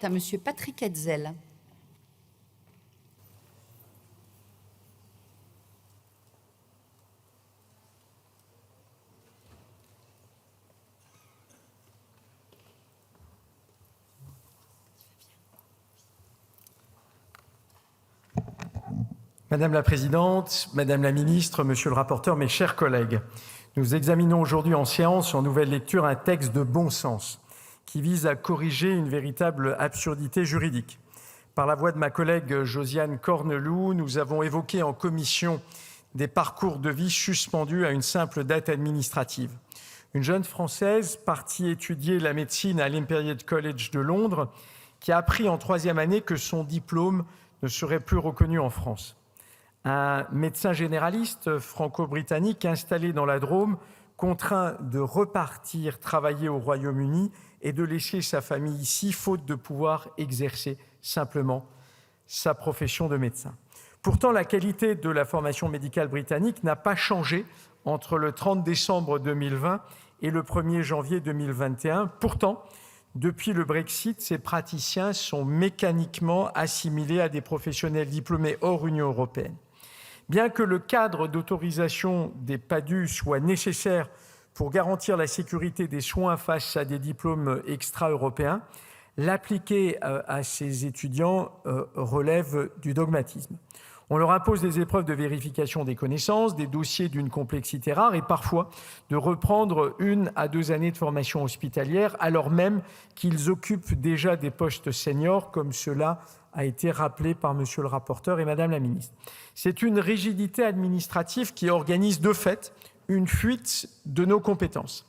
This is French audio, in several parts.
À Monsieur Patrick Hetzel. Madame la Présidente, Madame la Ministre, Monsieur le rapporteur, mes chers collègues, nous examinons aujourd'hui en séance, en nouvelle lecture, un texte de bon sens qui vise à corriger une véritable absurdité juridique. Par la voix de ma collègue Josiane Corneloup, nous avons évoqué en commission des parcours de vie suspendus à une simple date administrative. Une jeune Française partie étudier la médecine à l'Imperial College de Londres qui a appris en troisième année que son diplôme ne serait plus reconnu en France. Un médecin généraliste franco-britannique installé dans la Drôme, contraint de repartir travailler au Royaume-Uni et de laisser sa famille ici, faute de pouvoir exercer simplement sa profession de médecin. Pourtant, la qualité de la formation médicale britannique n'a pas changé entre le 30 décembre 2020 et le 1er janvier 2021. Pourtant, depuis le Brexit, ces praticiens sont mécaniquement assimilés à des professionnels diplômés hors Union européenne. Bien que le cadre d'autorisation des PADU soit nécessaire pour garantir la sécurité des soins face à des diplômes extra-européens, l'appliquer à ces étudiants relève du dogmatisme. On leur impose des épreuves de vérification des connaissances, des dossiers d'une complexité rare et parfois de reprendre 1 à 2 années de formation hospitalière alors même qu'ils occupent déjà des postes seniors comme cela a été rappelé par Monsieur le rapporteur et Madame la Ministre. C'est une rigidité administrative qui organise de fait une fuite de nos compétences.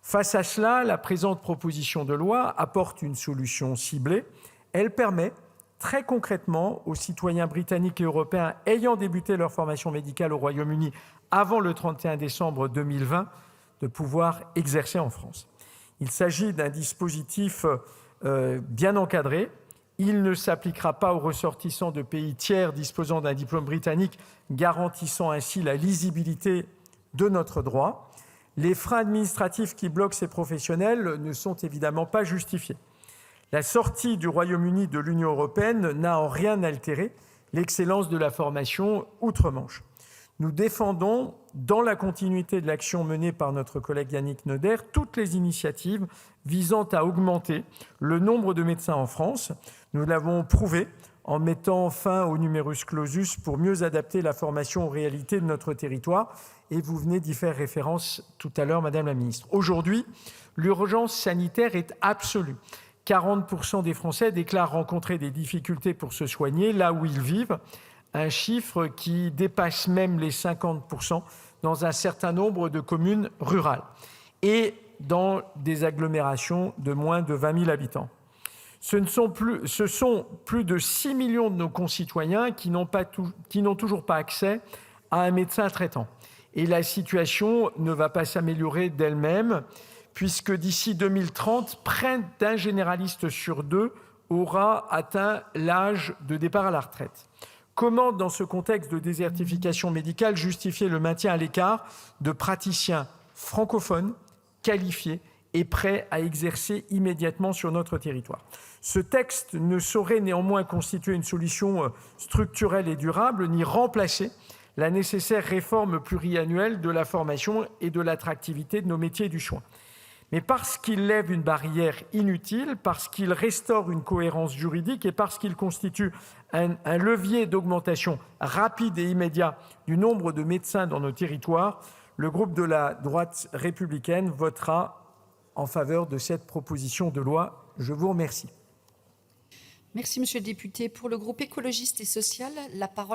Face à cela, la présente proposition de loi apporte une solution ciblée. Elle permet très concrètement aux citoyens britanniques et européens ayant débuté leur formation médicale au Royaume-Uni avant le 31 décembre 2020 de pouvoir exercer en France. Il s'agit d'un dispositif bien encadré. Il ne s'appliquera pas aux ressortissants de pays tiers disposant d'un diplôme britannique, garantissant ainsi la lisibilité de notre droit. Les freins administratifs qui bloquent ces professionnels ne sont évidemment pas justifiés. La sortie du Royaume-Uni de l'Union européenne n'a en rien altéré l'excellence de la formation outre-Manche. Nous défendons, dans la continuité de l'action menée par notre collègue Yannick Neuder, toutes les initiatives visant à augmenter le nombre de médecins en France. Nous l'avons prouvé en mettant fin au numerus clausus pour mieux adapter la formation aux réalités de notre territoire. Et vous venez d'y faire référence tout à l'heure, Madame la Ministre. Aujourd'hui, l'urgence sanitaire est absolue. 40% des Français déclarent rencontrer des difficultés pour se soigner là où ils vivent, un chiffre qui dépasse même les 50% dans un certain nombre de communes rurales et dans des agglomérations de moins de 20 000 habitants. Ce sont plus de 6 millions de nos concitoyens qui n'ont toujours pas accès à un médecin traitant. Et la situation ne va pas s'améliorer d'elle-même, puisque d'ici 2030, près d'un généraliste sur 2 aura atteint l'âge de départ à la retraite. Comment, dans ce contexte de désertification médicale, justifier le maintien à l'écart de praticiens francophones, qualifiés et prêts à exercer immédiatement sur notre territoire? Ce texte ne saurait néanmoins constituer une solution structurelle et durable, ni remplacer la nécessaire réforme pluriannuelle de la formation et de l'attractivité de nos métiers du soin. Mais parce qu'il lève une barrière inutile, parce qu'il restaure une cohérence juridique et parce qu'il constitue un levier d'augmentation rapide et immédiat du nombre de médecins dans nos territoires, le groupe de la droite républicaine votera en faveur de cette proposition de loi. Je vous remercie. Merci, Monsieur le député. Pour le groupe écologiste et social, la parole